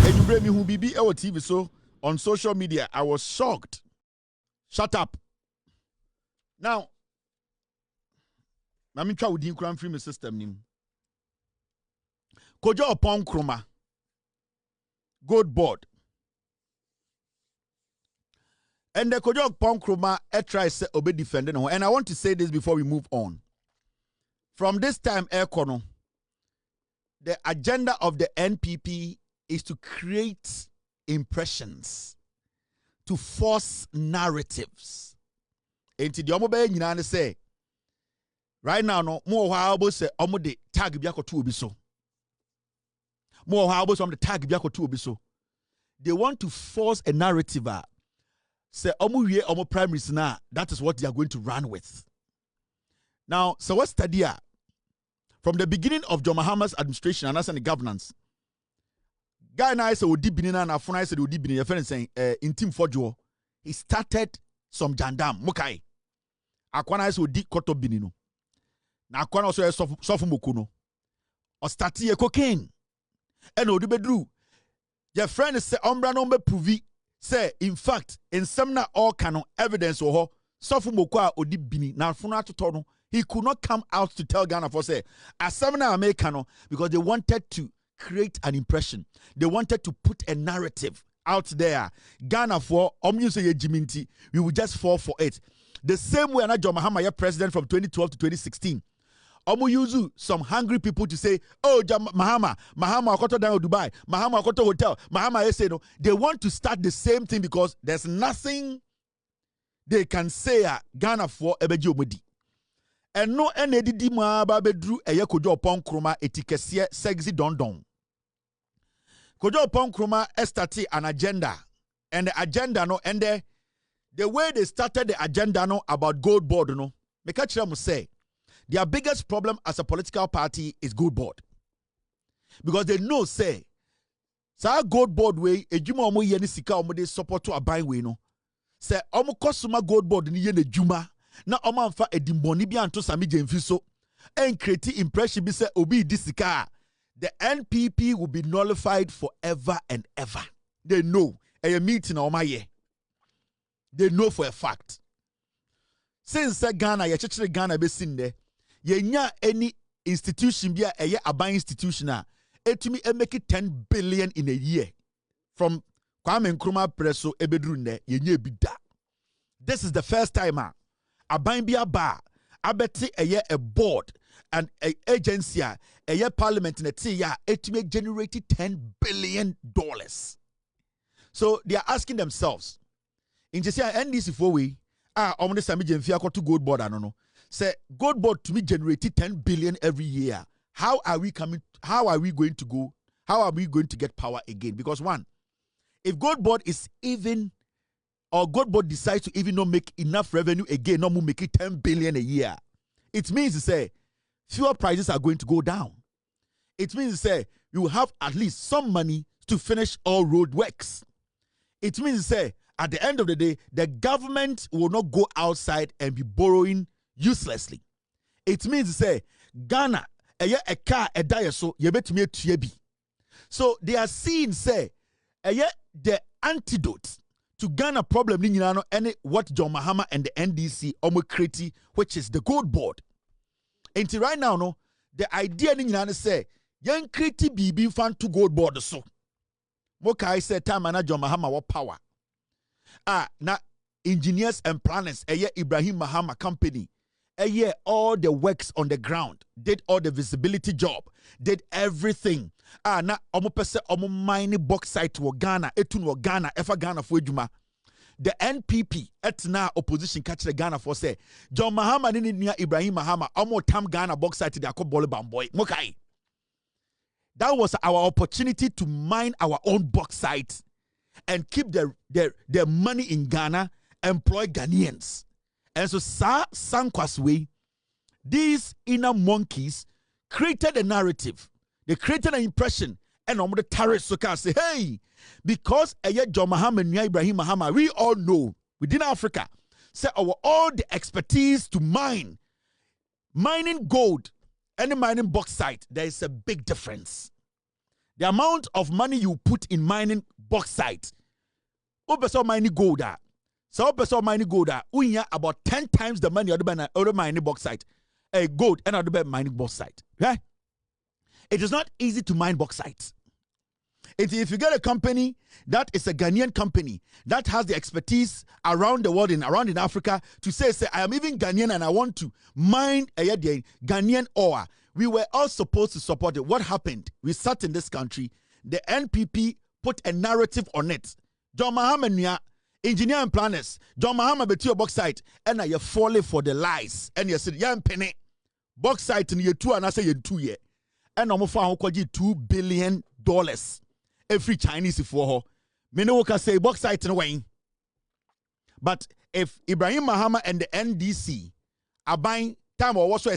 And you bring me who be our TV so on social media. I was shocked. Shut up. Now, let me try with the crime free system name. Kojo upon chroma. Gold board. And the Kojo upon chroma try say obey defending. And I want to say this before we move on. From this time, Ekono, the agenda of the NPP is to create impressions, to force narratives. And the omobe nyina say, right now, no more how say omo de tag biako tu obiso. More how some the tag biako tu obiso. They want to force a narrative. Say omo wie omo primaries na. That is what they are going to run with. Now, so what's Tadia? From the beginning of John Mahama's administration and as the governance, guy na say odi binina na funa say odi binina. Your friend saying Ntim Fordjour, he started some jandam mukai. Akwana say odi koto binino. Na akwana also sofu mokuno. O starti ye cocaine. And odi bedru. Your friend say ombra no be pruvi. Say in fact in some all canon evidence or sofu mokwa odi bini na funa to he could not come out to tell Ghana for say as Americano because they wanted to create an impression. They wanted to put a narrative out there. Ghana for Jiminti, we will just fall for it. The same way Anna John Mahama president from 2012 to 2016. Yuzu some hungry people to say, oh Mahama Okoto down Dubai, Mahama Okoto hotel, Mahama say no. They want to start the same thing because there's nothing they can say Ghana for Ebeji Omodi. And no NADD ma babedru eye Kojo upon chroma etikesie sexy dondon. Kojo upon chroma started an agenda. And the agenda no and the way they started the agenda no about gold board no. Make sure say their biggest problem as a political party is gold board. Because they know say sa gold board way ejuma omo ye ni sika omo de support to aban we no. Say omo kosuma gold board ni ye na juma. Na omanfa edimboni bi anto Sammy Gyamfi so and create impression be say obi disika the NPP will be nullified forever and ever. They know a meeting omaye. They know for a fact. Since Ghana ye chechire Ghana be sin there ye nya any institution be a aban institution etumi make it 10 billion in a year from Kwame Nkrumah preso ebedru nde ye nya bi da. This is the first time aban bia ba abeti a board and a agency a parliament in a tia etime generated $10 billion. So they are asking themselves in just NDC for we omne Sammy Gyamfi akoto gold board anono say gold board to me generated 10 billion every year. How are we going to get power again? Because one, if gold board is even or gold board decides to even not make enough revenue again, not make it 10 billion a year, it means to say fuel prices are going to go down. It means to say you will have at least some money to finish all road works. It means to say at the end of the day, the government will not go outside and be borrowing uselessly. It means to say Ghana, a car, a die so you bet me to. So they are seeing say the antidote to Ghana problem ni nyina no any what John Mahama and the NDC create, which is the gold board. Until right now no the idea ni nyina say yen create bibi fan to gold board so. Mokai say time na John Mahama what power. Na engineers and planners Ibrahim Mahama company all the works on the ground, did all the visibility job, did everything. Na omo pese omo mining bauxite to Ghana, etun wo Ghana, efa Ghana for ejuma. The NPP etna opposition catch the Ghana for say John Mahama ni nua Ibrahim Mahama omo tam Ghana bauxite de akobole bamboy. Mokai. That was our opportunity to mine our own bauxite and keep the money in Ghana, employ Ghanaians. And so Sankwas way, these inner monkeys created a narrative. They created an impression. And on the terrorists say, hey, because John Mahama and Ibrahim Mahama, we all know within Africa, say all the expertise to mining gold and mining bauxite, there is a big difference. The amount of money you put in mining bauxite. Opeso mining gold. So opeso mining gold. Unya about 10 times the money other mining bauxite. Gold and other mining bauxite. Right? It is not easy to mine bauxite. If you get a company that is a Ghanaian company that has the expertise around the world around in Africa to say I am even Ghanaian and I want to mine a Ghanaian ore. We were all supposed to support it. What happened? We sat in this country. The NPP put a narrative on it. John Mahama, engineer and planners. John Mahama betio bauxite and you falling for the lies. And you said, "Yam penny bauxite in year 2 and I say year 2 year." And I'm $2 billion. Every Chinese for her. Many can say bauxite in Wayne. But if Ibrahim Mahama and the NDC are buying time or also a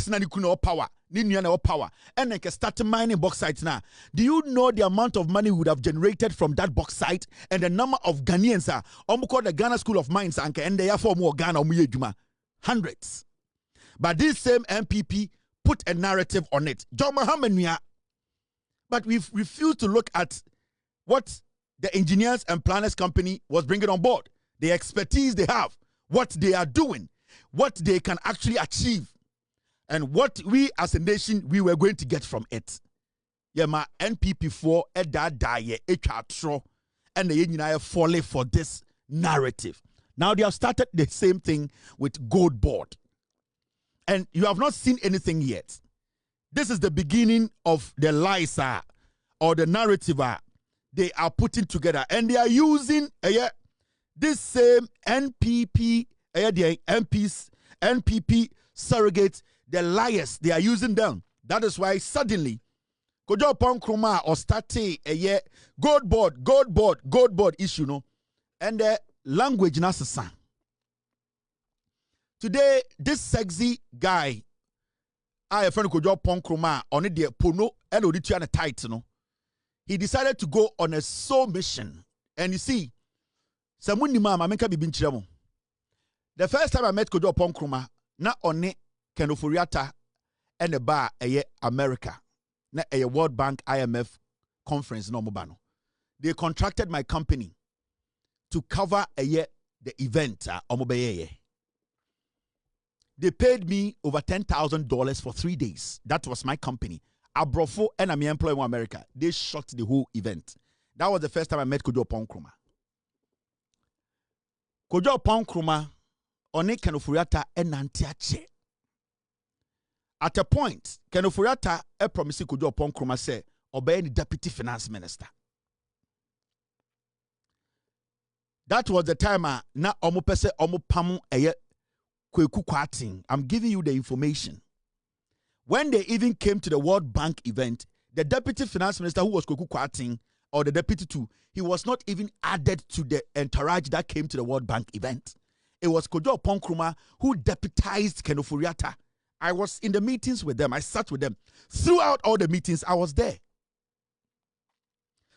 power, power, and they can start mining bauxite now, do you know the amount of money we would have generated from that bauxite and the number of Ghanaians called the Ghana School of Mines and they are for more Ghana hundreds. But this same MPP put a narrative on it. John Mahama, but we've refused to look at what the engineers and planners company was bringing on board, the expertise they have, what they are doing, what they can actually achieve, and what we as a nation we were going to get from it. Yeah, my NPP for and the engineer falling for this narrative. Now they have started the same thing with gold board, and you have not seen anything yet. This is the beginning of the lies or the narrative they are putting together, and they are using this same NPP, the MPs, NPP surrogates, the liars. They are using them. That is why suddenly, Agyapong Kruma or starte gold board issue, no, and the language nasa. Today, this sexy guy, I friend Agyapong Kruma on the pono and oditua na tight, no. He decided to go on a soul mission. And you see, the first time I met Agyapong Kruma, na one kenoforiata and a bar America, na a World Bank IMF conference no mobano. They contracted my company to cover the event They paid me over $10,000 for 3 days. That was my company. Abrofo and I'm employing in America. They shot the whole event. That was the first time I met Agyapong Kruma. Agyapong Kruma one kenoforiata enantiache. At a point, kenoforiata promised Agyapong Kruma say obey the deputy finance minister. That was the time na omo pese omo pamu kweku kwating. I'm giving you the information. When they even came to the World Bank event, the deputy finance minister who was Kweku Kwating, or the deputy too, he was not even added to the entourage that came to the World Bank event. It was Agyapong Kruma who deputized kenoforiata. I was in the meetings with them. I sat with them. Throughout all the meetings, I was there.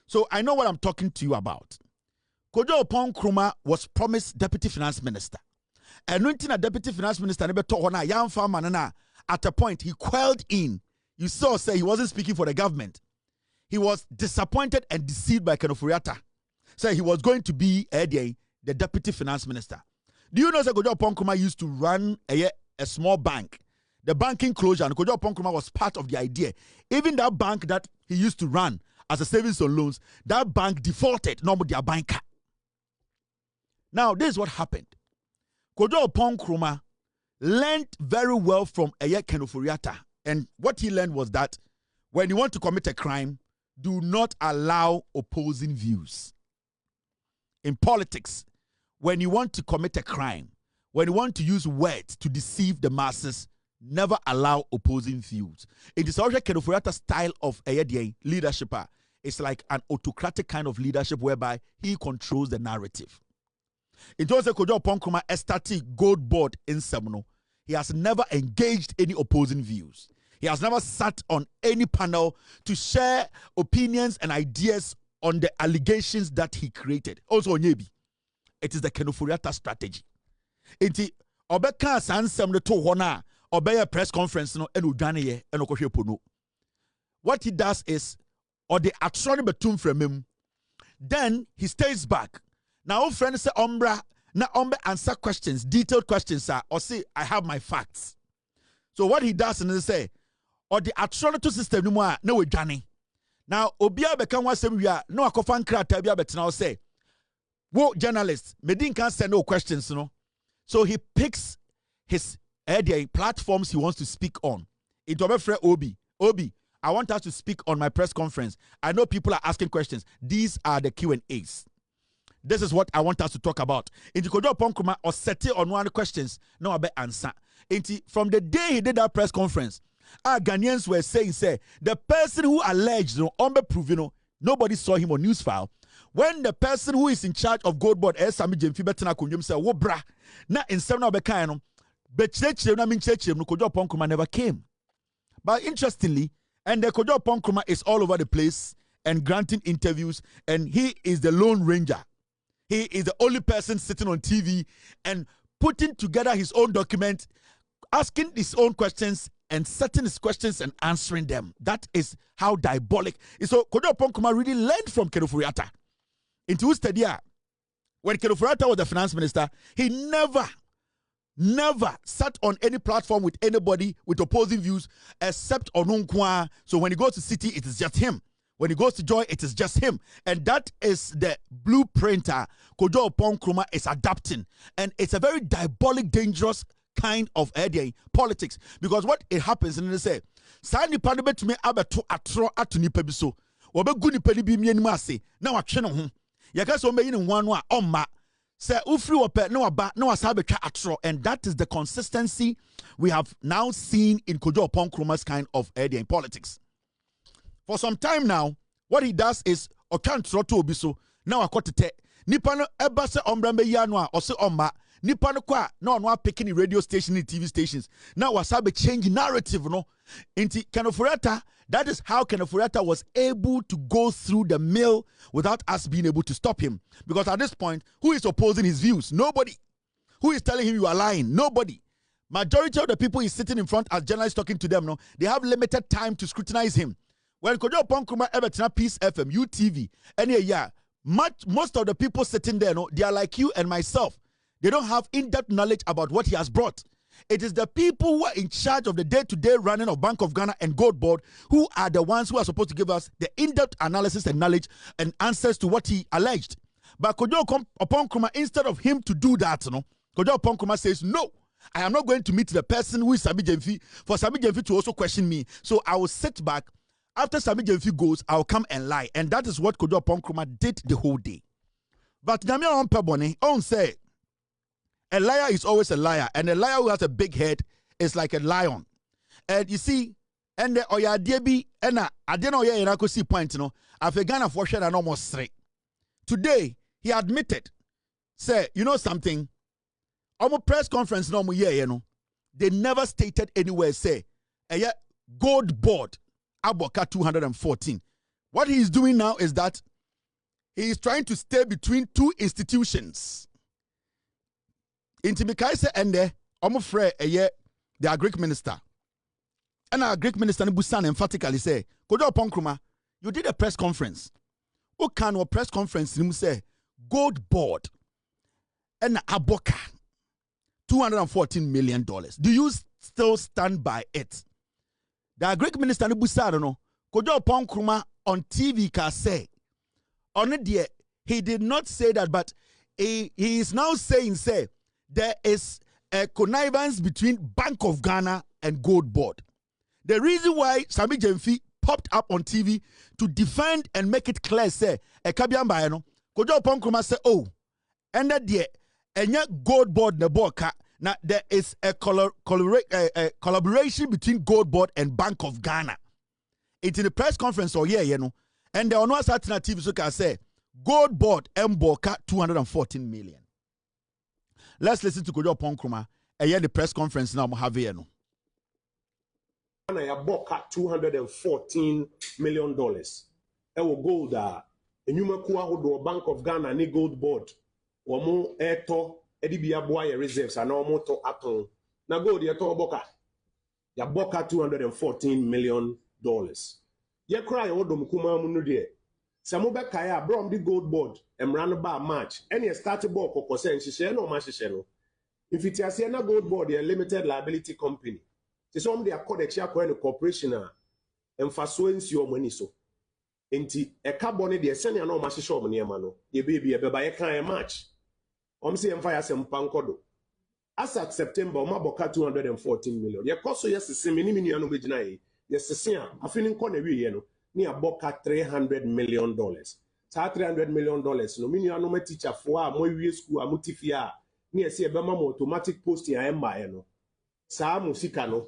So I know what I'm talking to you about. Agyapong Kruma was promised deputy finance minister. And when a deputy finance minister never told her, young farmer, at a point, he quelled in. You saw, say, he wasn't speaking for the government. He was disappointed and deceived by kenoforiata. So he was going to be the deputy finance minister. Do you know that Agyapong Kruma used to run a small bank? The banking closure, and Agyapong Kruma was part of the idea. Even that bank that he used to run as a savings and loans, that bank defaulted. No more their banker. Now, this is what happened. Agyapong Kruma learned very well from kenoforiata. And what he learned was that when you want to commit a crime, do not allow opposing views. In politics, when you want to commit a crime, when you want to use words to deceive the masses, never allow opposing views. It is also kenoforiata style of leadership. It's like an autocratic kind of leadership whereby he controls the narrative. It was a Agyapong Kruma static gold board in Semno. He has never engaged any opposing views. He has never sat on any panel to share opinions and ideas on the allegations that he created. Also, Nyebi, it is the kenoforiata strategy. Inti obeka sansem to hona obey a press conference no enu dwane ye eno kohwe pono. What he does is or the atroni betum from him. Then he stays back. Now, friends say, Ombra, na Ombre answer questions, detailed questions, sir, or say, I have my facts. So what he does is say, or the atronic system no more, no Johnny. Now, Obia bekan wasem we are no akofan krata bia betina say, wo journalists, Medin can't send no questions, no. So he picks his platforms he wants to speak on. Into my friend Obi, I want us to speak on my press conference. I know people are asking questions. These are the Q&As. This is what I want us to talk about. Into Agyapong kuma or setting on one questions. No, I bet answer. Into from the day he did that press conference, our Ghanaians were saying, the person who alleged, proven, nobody saw him on news file. When the person who is in charge of Gold Board, Sammy Gyamfi betena kunyum say, wo bra, na insem na obeka no, bechirechire na minchirechire no Agyapong kuma never came. But interestingly, and the Agyapong kuma is all over the place and granting interviews, and he is the Lone Ranger. He is the only person sitting on TV and putting together his own document, asking his own questions and setting his questions and answering them. That is how diabolic. So Agyapong kuma really learned from Kuffour. Into who study when Kuffour was the finance minister, he never sat on any platform with anybody with opposing views except Onua. So when he goes to city, it is just him. When he goes to Joy, it is just him. And that is the blueprint Agyapong is adapting. And it's a very diabolic, dangerous kind of politics. Because what it happens, and they say, Sani Padabet me abeto atro atuni pebiso. Wabeguni pedibi mienimase. Now I channel him. Yakaso me in one oma. Say ufri wape no aba no asabe atro. And that is the consistency we have now seen in Agyapong's kind of politics. For some time now, what he does is okantro to obiso. Now akotete. Nipano ebase ombrambe yanwa ose oma. Nipano kwa no Onua picking the radio station and TV stations. Now wasabe change narrative no. Inti Kuffour, that is how Kuffour was able to go through the mill without us being able to stop him. Because at this point, who is opposing his views? Nobody. Who is telling him you are lying? Nobody. Majority of the people he's sitting in front as journalists talking to them, no, they have limited time to scrutinize him. When Agyapong ever Peace FM, UTV, and most of the people sitting there, no, they are like you and myself. They don't have in-depth knowledge about what he has brought. It is the people who are in charge of the day-to-day running of Bank of Ghana and Gold Board who are the ones who are supposed to give us the in-depth analysis and knowledge and answers to what he alleged. But Agyapong, instead of him to do that, no, Agyapong says, no, I am not going to meet the person who is Sammy Gyamfi for Sammy Gyamfi to also question me. So I will sit back. After Sammy Gyamfi goes, I'll come and lie. And that is what Agyapong did the whole day. But Nyamia on Pebone, on say, a liar is always a liar. And a liar who has a big head is like a lion. And you see, and the oya debi, and I didn't know you could see point, you know, after Ghana for sure and almost straight. Today, he admitted, say, you know something? On a press conference, no, you know, they never stated anywhere, say, Gold Board. Aboka 214. What he is doing now is that he is trying to stay between two institutions. Ntim and the omofre the Greek minister. And our Greek minister Busan emphatically say, Agyapong, you did a press conference. What kind of press conference you say Gold Board and Aboka $214 million. Do you still stand by it? The Greek minister Busaro Agyapong on TV can say on it he did not say that, but he is now saying there is a connivance between Bank of Ghana and Gold Board. The reason why Sammy Gyamfi popped up on TV to defend and make it clear Agyapong say, oh, and that and Gold Board neboka. Now, there is a collaboration between Gold Board and Bank of Ghana. It's in the press conference, and the Onua Satina TV so can say, Gold Board Mboka 214 million. Let's listen to Agyapong and the press conference now. Ghana Boka $214 million. Ewo gold enyumakuwa Bank of Ghana ni Gold Board. Wamo eto Edibia boy reserves and no moto aton. Na gold ya to boka. Ya boka $214 million. ye cry odom kuma mu no de samo be kai a brom the gold board emran ba March any start board kokose nhihye na o ma hihye no ifitiase na gold board a limited liability company se some they accord a corporation a emfaso nsi o mani so enti e carbon de sene na o ma hihye o mane ma no ye be ba ye kan March se emfa ya sempa nkodo as at September ma boka 214 million ye koso yes semi ni minu anu begina ye yes a afini nko na wi ye no ni aboka $300 million sa $300 million no minu anu ma teacher fo a mo wi school a mo tifia ni ese ebe ma automatic posting a emba ye no sa mo sika no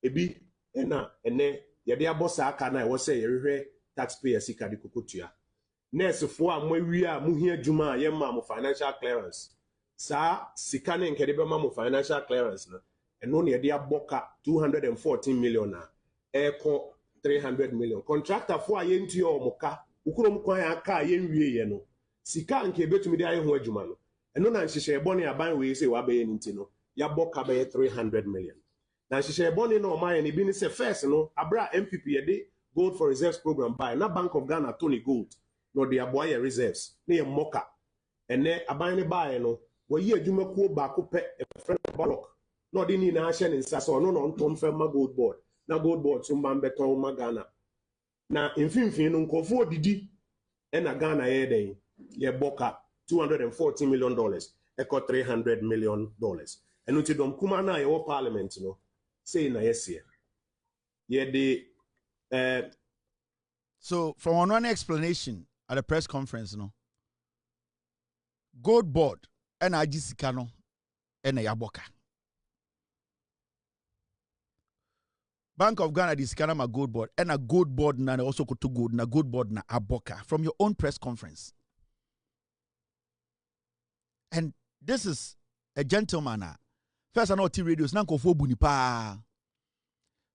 ebi ene ye de abosa aka na e wo se ye hwehwe taxpayer sika di kokotua nurse fo a mo wi a mo hia adwuma a ye ma mo financial clearance sa sika ne nkede be ma mo financial clearance na eno ne de aboka 214 million na eko 300 million contractor fo a ye nti o moka ukurom kwan aka ye nwie ye no sika nke betumi de aye ho adwuma no eno na nhihye ebone aban we say wa be ye nti no ya boka be 300 million na nhihye ebone na o ma ye ne bi ni say first no abra MPP ye de gold for reserves program by na Bank of Ghana Tony Gold no de aboa ye reserves na ye moka ene aban ne ba ye no wayi adwuma kuo ba ko pe friend block no de ni na ahye ne nsa so no no ntom fa ma gold board na gold board so mba beton ma Ghana na mfimfin no nkofo odidi na Ghana ye den ye boka $214 million eko $300 million eno ti dom kuma na ye wo parliament no say na yes here ye de so from one explanation at the press conference no gold board and agisika no and yaboka Bank of Ghana di sika na ma gold board and a gold board na also ko to gold na gold board na aboka from your own press conference. And this is a gentleman. First, I know T radios na nkofo bu ni pa.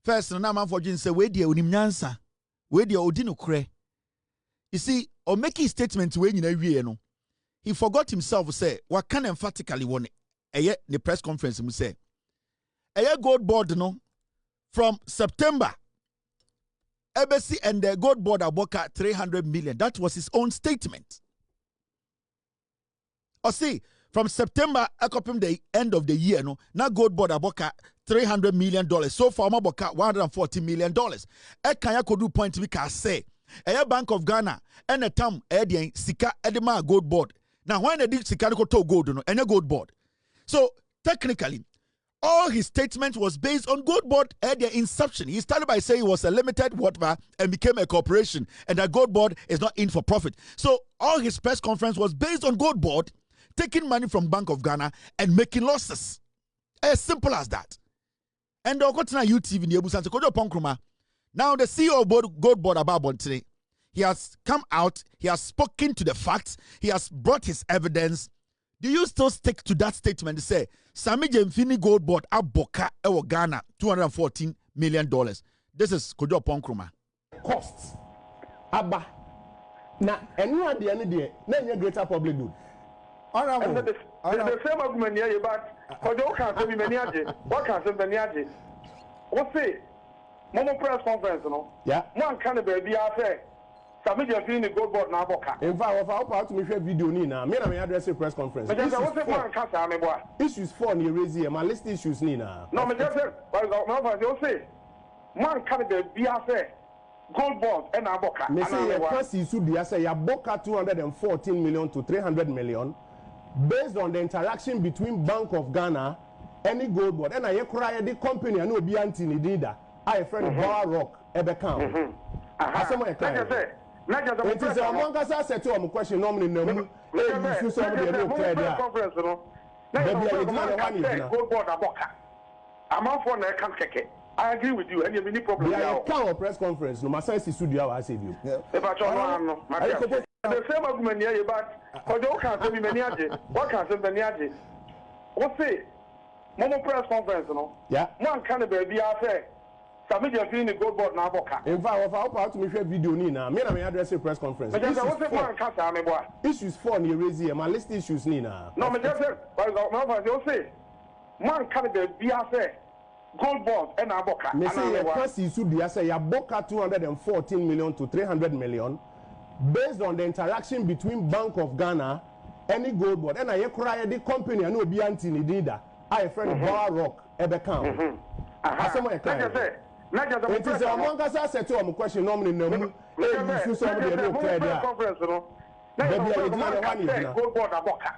First, na man for say we dia onim nyansa. We dia odi no kre. You see, or making statement we nyina wie no. He forgot himself say what can emphatically won the press conference mu say. Gold board no from September Ebesi and the gold board aboka 300 million. That was his own statement. Or see, from September, akopim the end of the year, no, now gold board aboka $300 million. So far, aboka $140 million. Ekanya kodu point we can say, Bank of Ghana, and a tam sika edema gold board. Now, when they did sika to gold, no, and a gold board. So technically, all his statement was based on gold board at their inception. He started by saying it was a limited whatever and became a corporation, and that gold board is not in for profit. So all his press conference was based on gold board taking money from Bank of Ghana and making losses. As simple as that. And now the CEO of Gold Board about today, he has come out, he has spoken to the facts, he has brought his evidence. Do you still stick to that statement to say Sammy Gyamfi Gold Board aboka ewo Ghana $214 million? This is Agyapong Kruma. Costs. Abba. Na anyone the any na greater public good. The same argument here about Kojo can't be many aje. What can't be many aje? What's it? Momo press conference, no? Yeah. One kind of baby affair. Sammy Gyamfi Gold Board na aboka. In fact, I'll to me share video ni na. Me na me address a press conference. But just what's it man can't say me boy. Issues 4 ni raise here. My list issues ni na. No, me just say, but you say, man kind of baby affair. Gold Board and aboka. Me say your first issue dia say ya boka 214 million to 300 million based on the interaction between Bank of Ghana and the Gold Board. And I cry the company and no be anti ni dida. I friend Bar Rock Ebekam. Asemo e cry. It is a one case set to am question normally no mu. Eh you so be no clear there. Gold Board aboka. Amount for na kan keke. I agree with you. Any mini problem there. Yeah, can press conference. No, my sense is studio. I said you. If I no, the same argument here about Kojo can't say many aje. What can't say many aje? What's it? Momo press conference, no? Yeah. One kind of baby affair. Sammy Gyamfi Gold Board na aboka. In fact, if I out to me share video ni na, me na me address a press conference. But just what's it man can't say me boy. Issues 4 ni raise here. My list issues ni na. No, me just say, but you say, man kind of baby affair. gold bond and aboka. Me say your price is to say your boka 214 million to 300 million based on the interaction between Bank of Ghana any gold board and I cry the company and no be anti neither. I friend Bar Rock ebe can. Asamo say not just it is a monk as I said to question normally no you somebody no clear there. Conference no. Gold board aboka.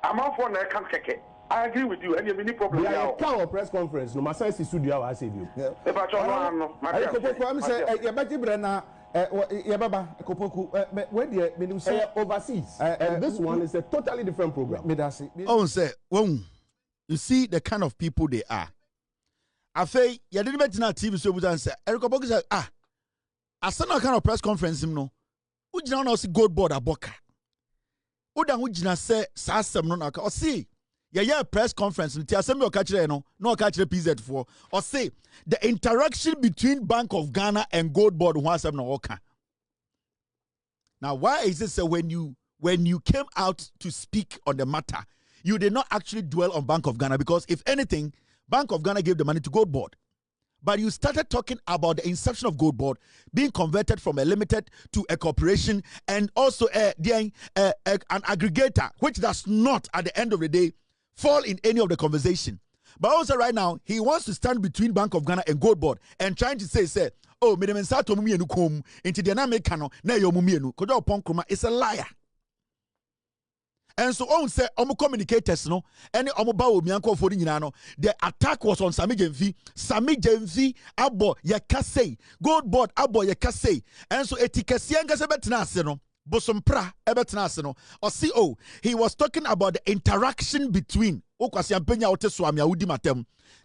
I'm out for na kan keke. I agree with you and you have any problem there. Yeah, can press conference no my sense is studio I said you. E ba cho no. I kotoko am say e ba tibre na yeah, Baba, where the meaning say overseas. And this one is a totally different program. Oh, say, you see the kind of people they are. I say, you didn't mention that TV show, and say, Erikopoku said, I sent a kind of press conference, no. Would you not see gold board a boka? Would you not say, Sassam no, or see, yeah, press conference, and Assembly or catch no catch the PZ4, or say, the interaction between Bank of Ghana and Gold Board was no. Now, why is it so when you came out to speak on the matter, you did not actually dwell on Bank of Ghana? Because if anything, Bank of Ghana gave the money to Gold Board. But you started talking about the inception of Gold Board being converted from a limited to a corporation and also an aggregator, which does not, at the end of the day, fall in any of the conversation. But also right now, he wants to stand between Bank of Ghana and Gold Board and trying to say, oh, me mensato mumi enu kom into the Americano, na yo mumi enu. Kojo Ponkroma is a liar. And so on say omo communicators no, any omo ba omi anko for no. The attack was on Sammy Gyamfi. Sammy Gyamfi abo ye kasei. Gold Board abo ye kasei. And so etikasi anga se betina ase no. Bosompra ebetena ase no. Or CO, he was talking about the interaction between do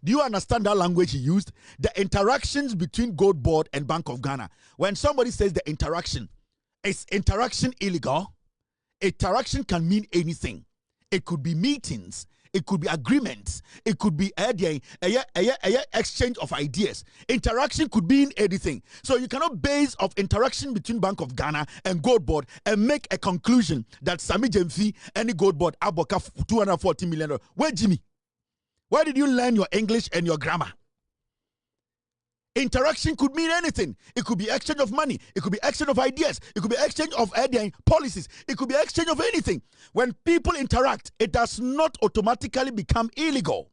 you understand that language he used? The interactions between Gold Board and Bank of Ghana. When somebody says the interaction, is interaction illegal? Interaction can mean anything. It could be meetings. It could be agreements. It could be exchange of ideas. Interaction could be in anything. So you cannot base of interaction between Bank of Ghana and Gold Board and make a conclusion that Sammy Gyamfi and the Gold Board aboka $240 million. Where Jimmy? Where did you learn your English and your grammar? Interaction could mean anything. It could be exchange of money. It could be exchange of ideas. It could be exchange of policies. It could be exchange of anything. When people interact, it does not automatically become illegal.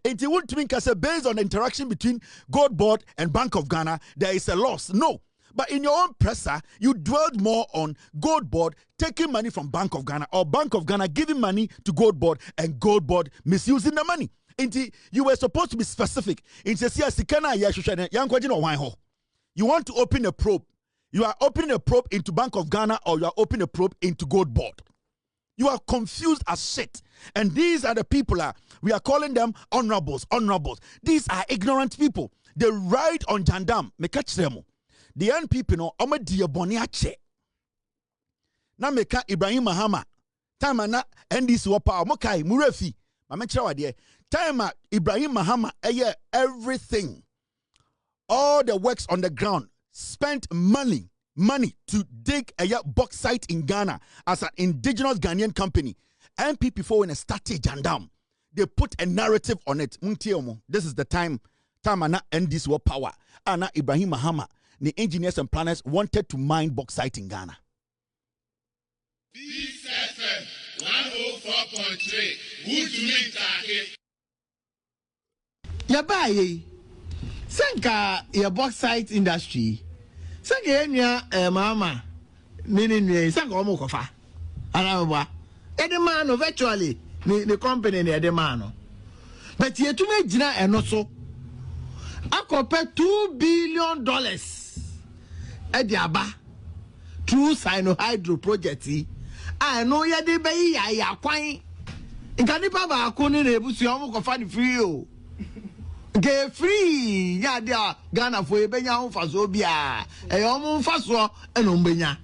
It won't mean because based on the interaction between Gold Board and Bank of Ghana, there is a loss. No. But in your own presser, you dwelled more on Gold Board taking money from Bank of Ghana or Bank of Ghana giving money to Gold Board and Gold Board misusing the money. You were supposed to be specific. You want to open a probe. You are opening a probe into Bank of Ghana or you are opening a probe into Gold Board. You are confused as shit. And these are the people, we are calling them honorables. These are ignorant people. They ride on Jandam. The young people know, Ome Diaboniache. Na meka Ibrahim Mahama. Time na NDC wapa, Mokai, Murefi. Time Ibrahim Mahama, everything. All the works on the ground. Spent money to dig a bauxite in Ghana as an indigenous Ghanaian company. NPP4 when it started Jandam, they put a narrative on it. This is the time ana end this war power. Ana Ibrahim Mahama, the engineers and planners wanted to mine bauxite in Ghana. BFM 104.3. Wontumi take. Yabaye. Senka your bauxite industry. Senka enya mama. Nini senka omo kofa. Arawa. Man of virtually the company near the man. But yet to make Gina and also I compare $2 billion at the Aba through Sino-Hydro project. I know ya de bay ya quine. In Canipa Kuni Nebusiamo Kofani free. Get free, ya dear Ghana for a benya for Zobia, a young faso and umbenya.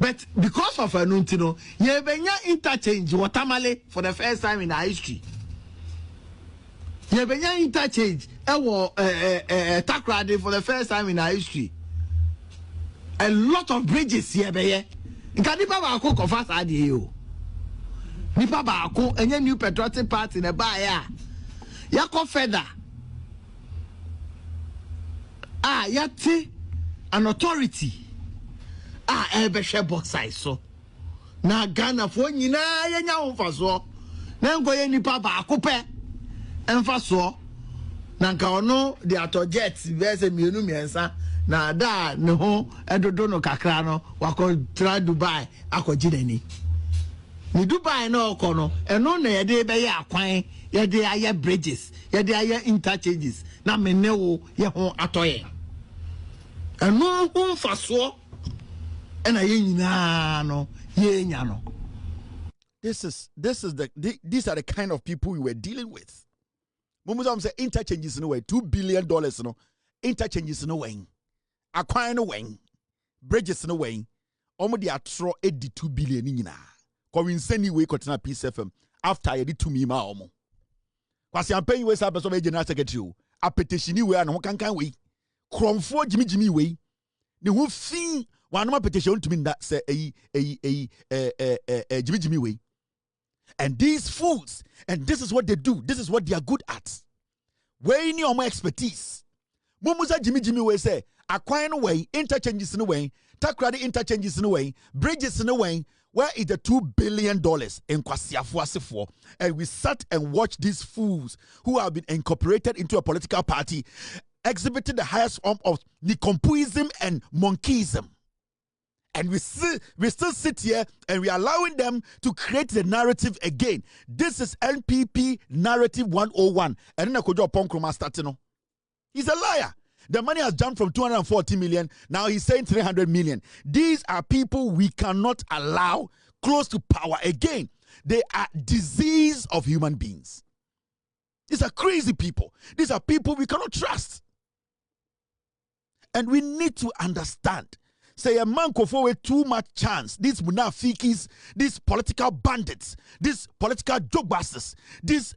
But because of Nuntino, ye benya interchange watamale for the first time in our history. Ye benya interchange takrade for the first time in our history. A lot of bridges here beye. Nkanipa ba ko kofa sa de yo. Nipa ba ko enye new patriotic party na ba ya. Ya ko feda. yate an authority ebehwe box size so na Ghana fo nyina yenya wo faso na nkoye nipa ba akopɛ emfa so na nka ono de atojet verse mienu miensa na da ne ho edodo no kakra no wakɔ tra Dubai akɔgye nani ni Dubai na okono eno na yede be ya akwan yede aye bridges yede aye interchanges na menewo ye ho atoye eno ho faso ena ye nyina no ye nya no. These are the kind of people we were dealing with. Mumuzam say interchanges no way $2 billion no interchanges no way akwan no way bridges no way omo de atro 82 billion nyina ko winsani we kotena Peace FM after ye di to me ma omo kwasi ampan we sa person general secretary o apetitioni we an ho kankan we kromfo jimijimi we ne ho fin wanoma petition to me that say jimijimi we. And these fools, and this is what they do, this is what they are good at. Where in your expertise? Mumuza Jimmy we say, acquire no way, interchanges in a way, takradi interchanges in a way, bridges in a way. Where is the $2 billion in Kwasiafuasifo? And we sat and watched these fools who have been incorporated into a political party, exhibiting the highest form of Nikompuism and monkeyism. And we still sit here and we are allowing them to create the narrative again. This is NPP narrative 101. And then Agyapong starting. He's a liar. The money has jumped from 240 million. Now he's saying 300 million. These are people we cannot allow close to power again. They are disease of human beings. These are crazy people. These are people we cannot trust. And we need to understand. Say a man go forward too much chance. These munafikis, these political bandits, these political jogbusters, this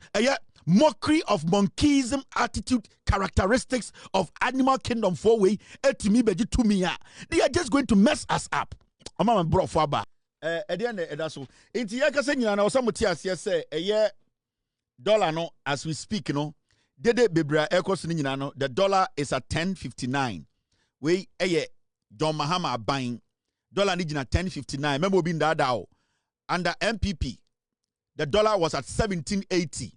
mockery of monkeyism attitude, characteristics of animal kingdom forway, they are just going to mess us up. I'm bro faba. At the end that's so. Inti yaka say nyina na osamuti ase say a dollar no as we speak no. Dede bebra ekos ni nyina no. The dollar is at 10.59. We John Mahama buying dollar nijina 10.59. Remember being that under MPP, the dollar was at 17.80.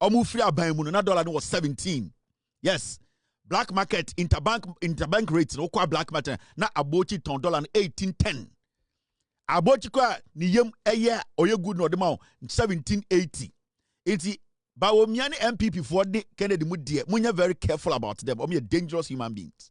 Omufria buying muno na dollar was 17. Yes, black market interbank rates no kwa black market na abochi ton dollar 18.10. Abochi kwa ni yem oye good no dema 17.80. Iti bawo miani MPP for the Kennedy mudie munya very careful about them. Omi dangerous human beings.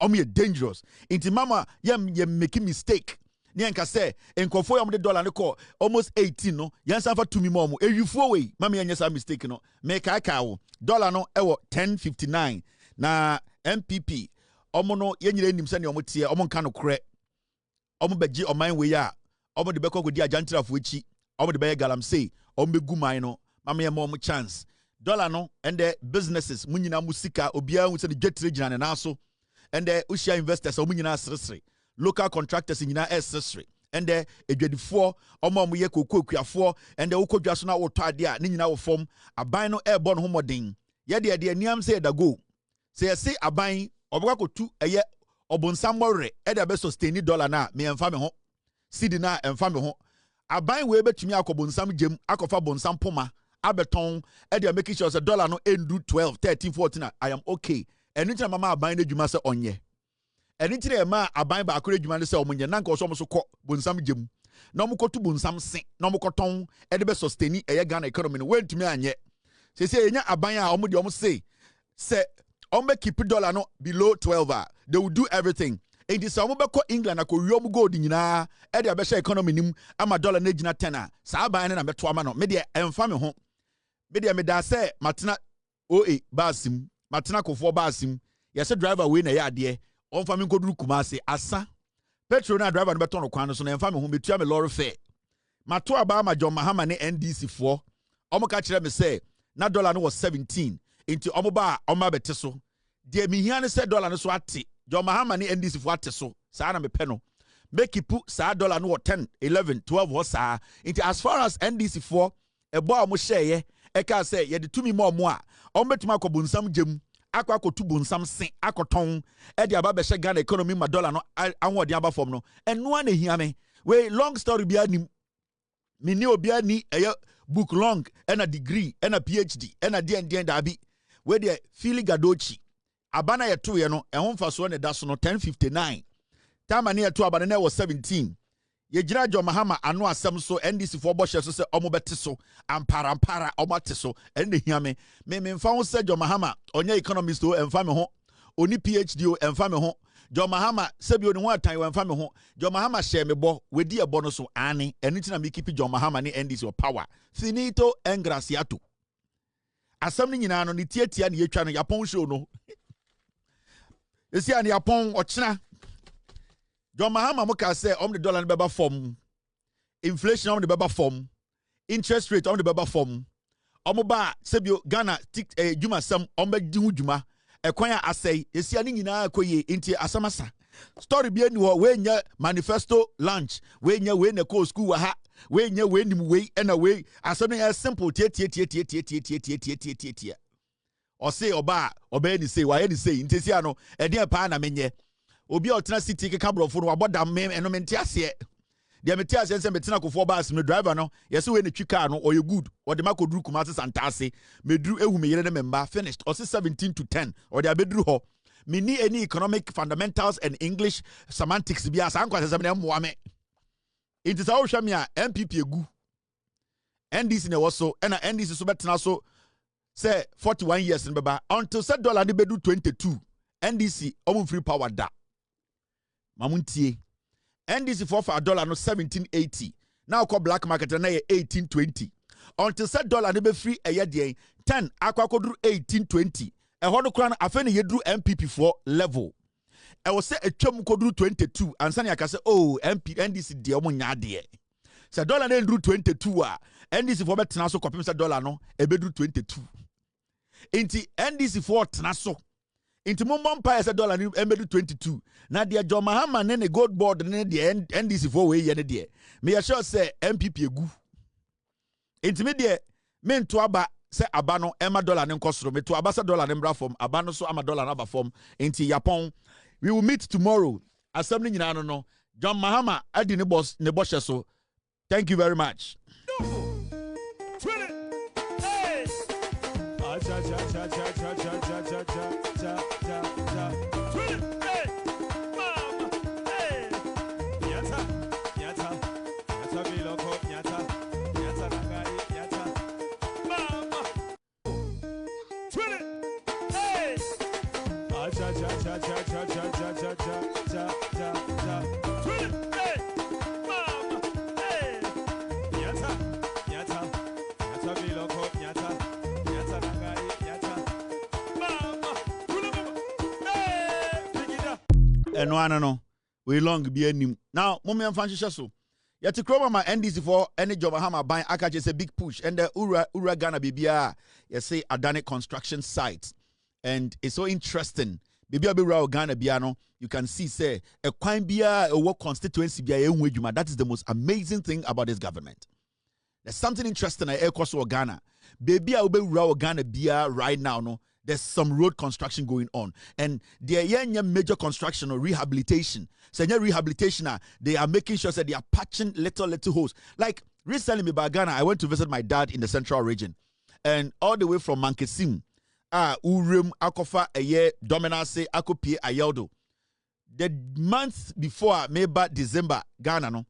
Omi dangerous. Inti mama yem making mistake. Ni enka say enkofo yam the dollar ne call almost 18 no. Yansa fa to me mom. Eyufo we mama yenya mistake no. Make aka dollar no ewo 10.59 na MPP omo no yenyire nim se ne omo tie omo nka no kore. Omo beji oman we ya. Omo de beko godi ajantrafo echi. Omo de be galamsey. Omo begu man no. Mama yem omo chance. Dollar no and the businesses munyina musika obia hu se de dwetre gina ne na so. And the Ushia investors are winning local contractors in United States. And the Edward Omo Yeko Kuya and the Oko Jasuna or Tadia, Nina form a bino airborne homoding. Yadi, dear Niam said a go. Say, I say a buying Obako 2 a year Obon Samore, Eda Beso Steny dollar na, me and family home. Sidina and family home. A buying way bet to me Akobon Sam Jim, Akofa Bon Sam Poma, Aberton, Edia making sure $1 no end 12, 13, 14. I am okay. And it's mama buying the Jumasa on ye. And it's a ma a buying by a courage man say, when your nanko so called Bunsam Jim. No more to Bunsam Saint, no more cotton, and the best sustaining a gun economy. Went to me and yet. Say, a buyer almost say, keep $1 no below 12. They will do everything. And this Omobeko England, I could yom go dinina, at the best economy, I'm $1 nejina tenner. Saba and I'm a twamano, media and family home. Media me da say, Martina oe basim. Matina kuffour basim. Yes, a driver win a yard dear. On family could do Kumasi asa. Petrol na driver beton of Quanson and family whom betray me lorry fair. Matua Bama John Mahama NDC4. Omo catch them say, na dollar no was 17. Into Omoba Oma Beteso. Dear Mihiane said dollar no swati. John Mahama NDC4 teso. Sana me peno. Make it put sa dollar no 10, 11, 12 was sa. Into as far as NDC4, a boy mo share. Eka say, ye de to me more. Ombetuma ko bunsam jem akwa kotu bonsam se akoton e de aba be hye Ghana economy ma dollar no anwo de aba fom no eno na hia me we long story bia nim me ni obi ani book long and a degree and a PhD and a DND dabi we de Fili Gadochi abana ye to ye no e ho so ne da so no 1059 time na ye to abana na was 17 ye gira jo mahama ano asem so NDC for bo hye so se omo bete so ampara omo te so en ne hia me mfa ho se jo mahama onya economist o emfa me ho oni PhD o emfa me ho jo mahama sebi oni ho atan o emfa me ho jo mahama hye me bo we di e bo no so ani eni tina me keep jo mahama ni NDC o power finito engraciato asem ni nyina no ni tietia na yetwa no Agyapong show no esi ani Agyapong ochina jo mahama mo ka say the dollar no beba form inflation on the beba form interest rate on the beba form omo ba sebio Ghana djuma sam omo di hu djuma ekwan a asai esi ani nyina akoye nti asamasa story bi ani ho we nya manifesto launch we nya we na ko school wa ha we nya we nim we na we asano ya simple tie o say oba ni say wa ni say nti sia no e de pa na menye obi a otena city ke kabrofo no abodam me eno mente ase de mete ase nse metena kofo bus me driver no yesi we ne twi car no oye good o de makoduru kuma asante ase meduru ehu me yere ne memba finished o 17 to 10 o de abeduru ho me ni any economic fundamentals and English semantics bia san kwase sem na mo ame it is how me a MPP egu NDC ne woso na NDC so betena so say 41 years in beba until said dollar ne bedu 22 NDC omu free power da mamuntie NDC for $1 no 1780 now call black market na 1820 until said dollar ne be free a year 10 akwa kodru 1820 e ho no kra na afa ne yedru MPP for level e wo se atwam kodru 22 ansa ne aka se oh NDC de omo nya de se dollar na ndru 22 a NDC for betena so kopem se dollar no e bedru 22 inti NDC for tena so inti mumbo mpa se dollar ni embedu 22 na de jo mahama ne gold board ne de NDC for we ye ne de me ya sure say MPP egu inti me de me nto aba se aba no ema dollar ne nkosoro me to aba se dollar ne mbra form aba no so ama dollar na ba form inti Agyapong we will meet tomorrow assembly nyina no John Mahama adi ne boss so thank you very much. No, we long be anim. Now, Mummy and Francis so. Yet to crow my NDC for any job hammer buying Akache is a big push. And the Ura Ghana BBA, you say Adane construction site. And it's so interesting. BBA Bira Ghana Biano, you can see say a quine bia a work constituency bia. That is the most amazing thing about this government. There's something interesting at Ekoso Ghana. Baby, I'll be Ghana bia right now, no. There's some road construction going on. And there are major construction or rehabilitation. So rehabilitation, they are making sure that they are patching little holes. Like recently in Ghana, I went to visit my dad in the central region. And all the way from Mankye, Urim, Akofa, Aye, Dominase, Akopie, Ayeldo. The month before, maybe December, Ghana, no.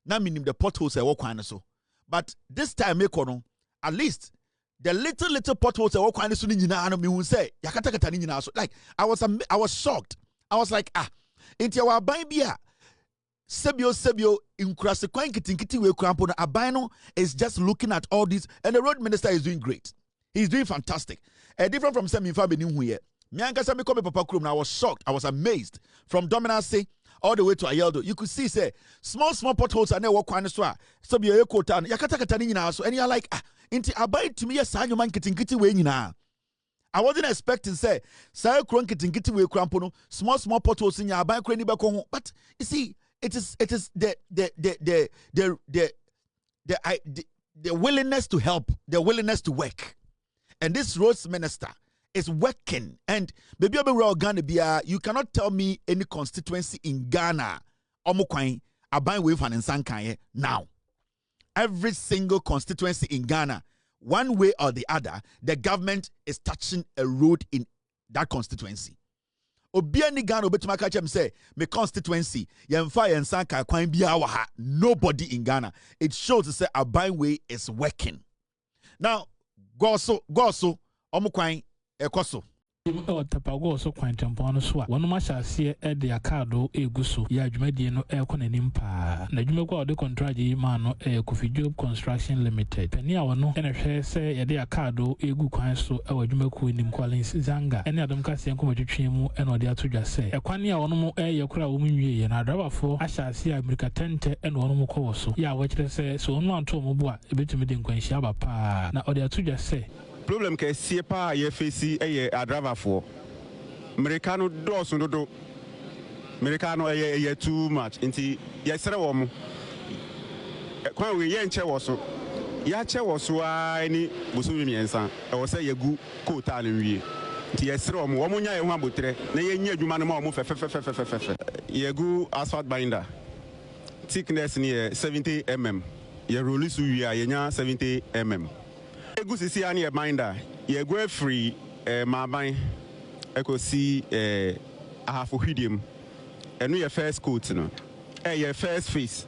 Now meaning the potholes are walking so. But this time, at least, the little potholes are walking so me will say, Yakata so like I was shocked. I was like, into our bia Sebio in Krasekwan Kitinkiti we crampo Abino is just looking at all this, and the road minister is doing great. He's doing fantastic. Different from Sammy Fabini here. Mianka Sammy come Papa Krum. I was shocked. I was amazed. From Dominance all the way to Ayeldo, you could see say small potholes are never walk on the swat. Sebio Kotan, Yakata now. So and you're like, into abide to me a sign man Kitinkiti way now. I wasn't expecting say Sayo Kron Kitinkiti way crampono, small potholes in your bank cranny back home. But you see, it is the willingness to help, the willingness to work. And this roads minister is working. And maybe Ghana, you cannot tell me any constituency in Ghana omukwan aban way fan nsankan now. Every single constituency in Ghana, one way or the other, the government is touching a road in that constituency. Obiani Ghana obetuma ka chem say me constituency yemfa yensankan kwan bia wa ha. Nobody in Ghana. It shows to say aban way is working. Now, go so omukwan ekoso. Tapago so quantum so one mashasi at the Acado Eguso, Yajmediano Elconenimpa, Najumago de Contragi Mano Fordjour Construction Limited. Penia no, and a say at the Acado Egu Quanso, our Jumaku in Qualins Zanga, and Adam Cassian Comachimu, and Odia to just say. A quania onomo Yakura Umi and I driver for Ashasi America Tente and Onomo so. Ya, what they say, so on to Mobua, a bit of Quenshaba pa. Now Odia to just say. Problem ke siepa ye face a driver for Americano doors no do Americano ye too much inti ye sere wo mo kwan we ye nche wo so ya che wo so ani busu mi ensa e wo se ye gu kota no wie inti ye sere wo mo nya ye ho abotre na ye nya adwuma no ma wo fe ye gu asphalt binder thickness ni 70 mm ye release wie ye nya 70 mm Egu sisi ani binder ye go free maban eko si ahafohwidiem eno ye first coat no ye first face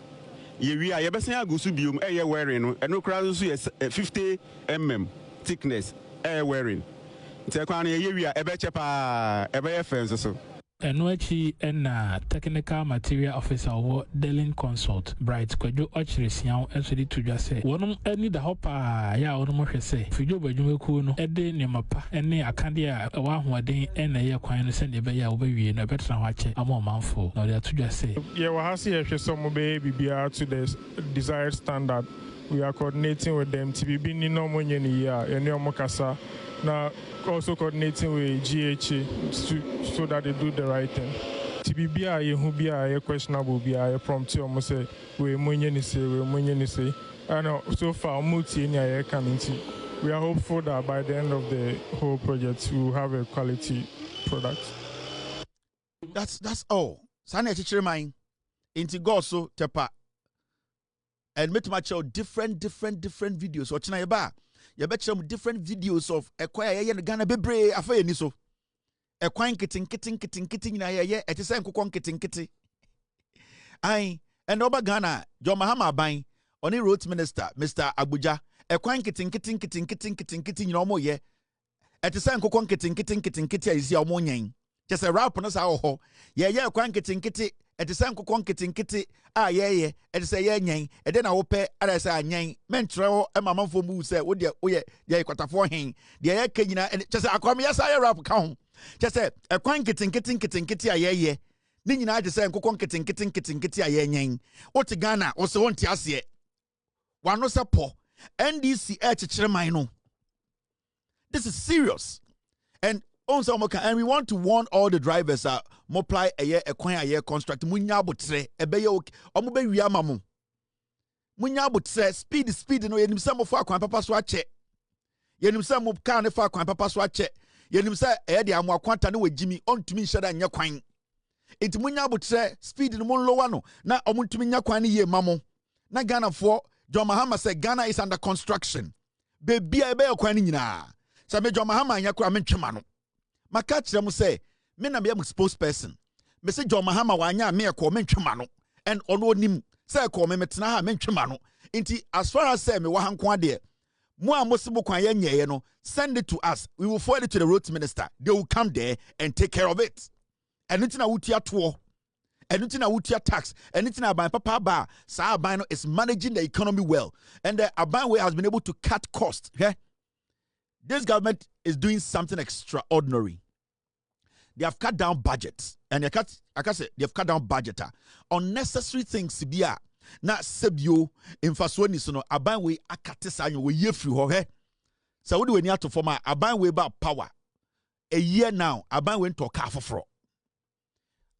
ye wi a ye besen agusu biom ye wearing no eno kra so ye 50 mm thickness wearing ntekwan ye wi a ebe chepa ebe ye fence so Enuachi and technical material officer or Delin Consult, Bright Quajo Ochresian, actually to just say, one any the hopper, ya or more say, Fordjour Bajumakuno, Ede Nemapa, any Acandia, a one who are day and a year quine send a bear away in a better watch a more manful. Now they are to just say, yeah, well, I see if some baby to the desired standard. We are coordinating with them to be being no money in a year, and no mokasa. Now, also coordinating with GHA so that they do the right thing. TBBI, who be a questionable, be a prompt almost say, we money say, and so far, multi in a coming. We are hopeful that by the end of the whole project, we will have a quality product. That's all. Sana teacher mine. Inti go so tepa. And make my show different videos. Watching na yeba. You bet some different videos of ekwaya ye Ghana bebre afa ni so. Ekwan kitin na ye etise nkokon kitin. Ai and over Ghana, John Mahama Aban, oni road minister, Mr. Abuja, ekwan kitin no mo ye. Etise nkokon kitin isi omo nyen. Just a rap no sa ho. Ye ekwan kitin etise nkokon kitin ye etise ye nyen e de na wo pe ada say nyen mentre wo e mamamfo mu say wo de ye kwatafo hen de ye kanyina just akwam yes aye rap ka ho just ekwan kitin ye ni nyina de say nkokon kitin ye nyen wo te Ghana wo se won te ase wano se po NDC e chechire man no. This is serious. And we want to warn all the drivers multiply a coin a year construct munya botre ebeye omobe wi amamu munya botre speed no yenim sam fo akwan papa so ache yenim sam car ne fo akwan papa so ache yenim sa de amu akwanta ne wagimi ontumi nheda nya kwan enti munya botre speed no lower no na omontumi nya kwan ne ye mamu na Ghana for John Mahama say Ghana is under construction baby ebeye kwan nyina sa me John Mahama nya kwa mentwema no maka kyerɛ mu sɛ me na me spokesperson me se John Mahama wanya me ekɔ mentwema no and ɔno onim sɛ ekɔ me metena ha mentwema no nti as far as say me wa hanko ade mo a mo se mo kwan ye nyɛɛ no send it to us, we will forward it to the road minister, they will come there and take care of it. And it's na wutia tour and it's na wutia tax and it's na aban papa ba sa aban is managing the economy well and the aban way has been able to cut costs. Okay? This government is doing something extraordinary. They have cut down budgets, and they have cut down budget. Unnecessary things to be na sebio infasoni so no aban we akate sanyo we ye free ho he. So we do any to form aban we about power. A year now, aban went to a car for fraud.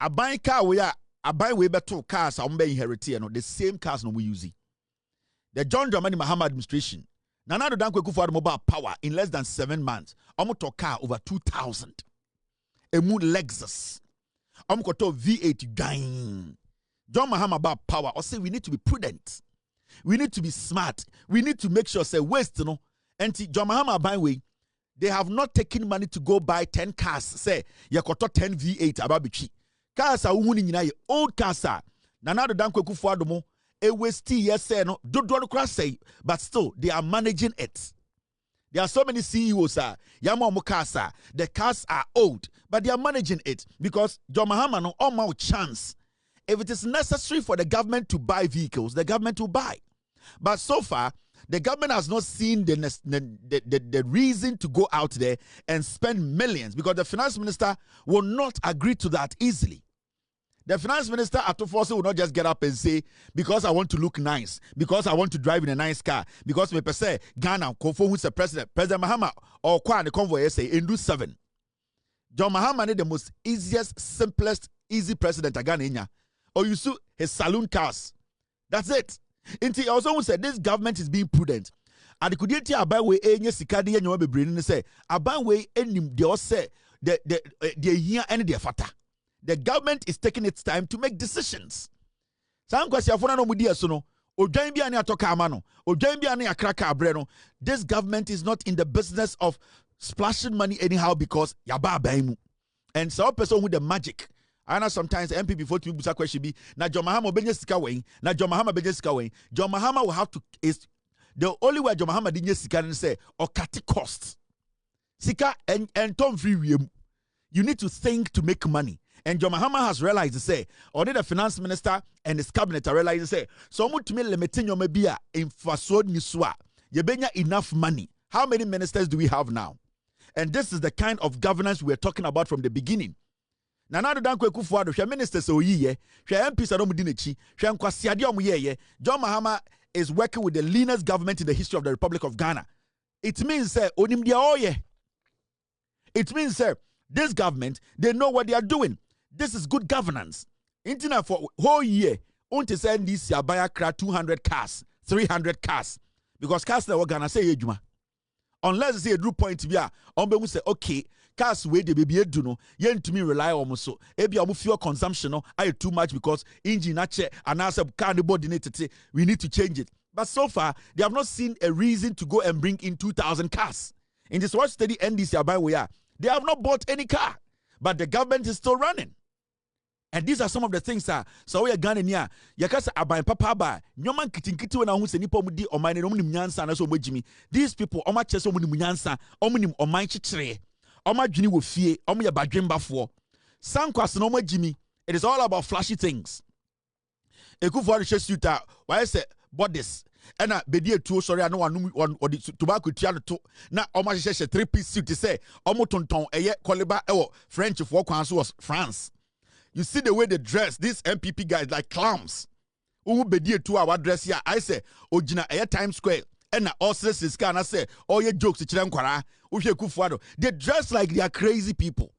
Aban car we are aban we better cars are be inherited, no the same cars no we use. The John Dramani Mahama administration Nana Addo Dankwa Akufo-Addo mobile power in less than 7 months. To car over 2,000. Emu Lexus. To V8 gang. John Mahama about power. Or say we need to be prudent. We need to be smart. We need to make sure say waste, you know. And John Mahama by way, they have not taken money to go buy 10 cars. Say yakoto 10 V8 ababichi. Cars are old cars are. Nana Addo Dankwa Akufo-Addo mo waste yes say no do cross say, but still they are managing it. There are so many CEOs cars the cars are old, but they are managing it because John Mahama no all chance. If it is necessary for the government to buy vehicles, the government will buy. But so far, the government has not seen the reason to go out there and spend millions because the finance minister will not agree to that easily. The finance minister at Force will not just get up and say, because I want to look nice, because I want to drive in a nice car, because me per se Ghana, Kuffour who's the President Mahama, or Kwan the convoy say in do 7. John Mahama is the most easiest, simplest, easy president Ghana. Or you see his saloon cars. That's it. Inti also said this government is being prudent. And the kudeti abawe enye sikadi enye be brain say abawe enim de say the here and the fata. The government is taking its time to make decisions. Some question for no mudi so no. Odwan bia ne atoka ama no. Odwan bia ne akraka abre no. This government is not in the business of splashing money anyhow because yaba abaimu. And so person with the magic. I know sometimes MP before to busa question be na John Mahama benye sika wen na John Mahama benye sika wen. John Mahama will have to is the only way John Mahama dinye sika and say or cut cost. Sika and tom free wiem. You need to think to make money. And John Mahama has realized to say, or the finance minister and his cabinet are realized to say, so much to me limiting your mebia in fasod niswa. You benya enough money. How many ministers do we have now? And this is the kind of governance we are talking about from the beginning. Nana Addo Dankwa Akufo-Addo, she ministers so ye, she MPs are mudinechi, she nkwasiade omuye. John Mahama is working with the leanest government in the history of the Republic of Ghana. It means say onim dia oye. It means say this government, they know what they are doing. This is good governance. Internet for whole year, only send this buy 200 cars, 300 cars. Because cars that we're gonna say ejuma. Unless say a drew point be on say okay, cars way the baby do no, yen to me rely on so. Ebi amu fuel consumption no, I too much because engine ache and as a car the body we need to change it. But so far, they have not seen a reason to go and bring in 2,000 cars. In this watch study NDC by we are, they have not bought any car, but the government is still running. And these are some of the things so we are Ghana near yakasa aban papa ba nyoman kitinkiti we na hu se nipa mu di oman ne omunim nyansa na so omagimi. These people oma chese omunim nyansa omunim oman chichire oma dwini wo fie omo ye badwembafo sankwas na omagimi. It is all about flashy things. Akufo-Addo shesuta why say bodies ena bedi etuo sorry ana wanum odi tobacco tua to na oma hye 3-piece suit say omo tonton eye koliba ewo French for kwan so was France. You see the way they dress, these MPP guys like clowns. Who be to our dress here? I say, Ojina Air Times Square, and also this kind of say, all your jokes, they dress like they are crazy people.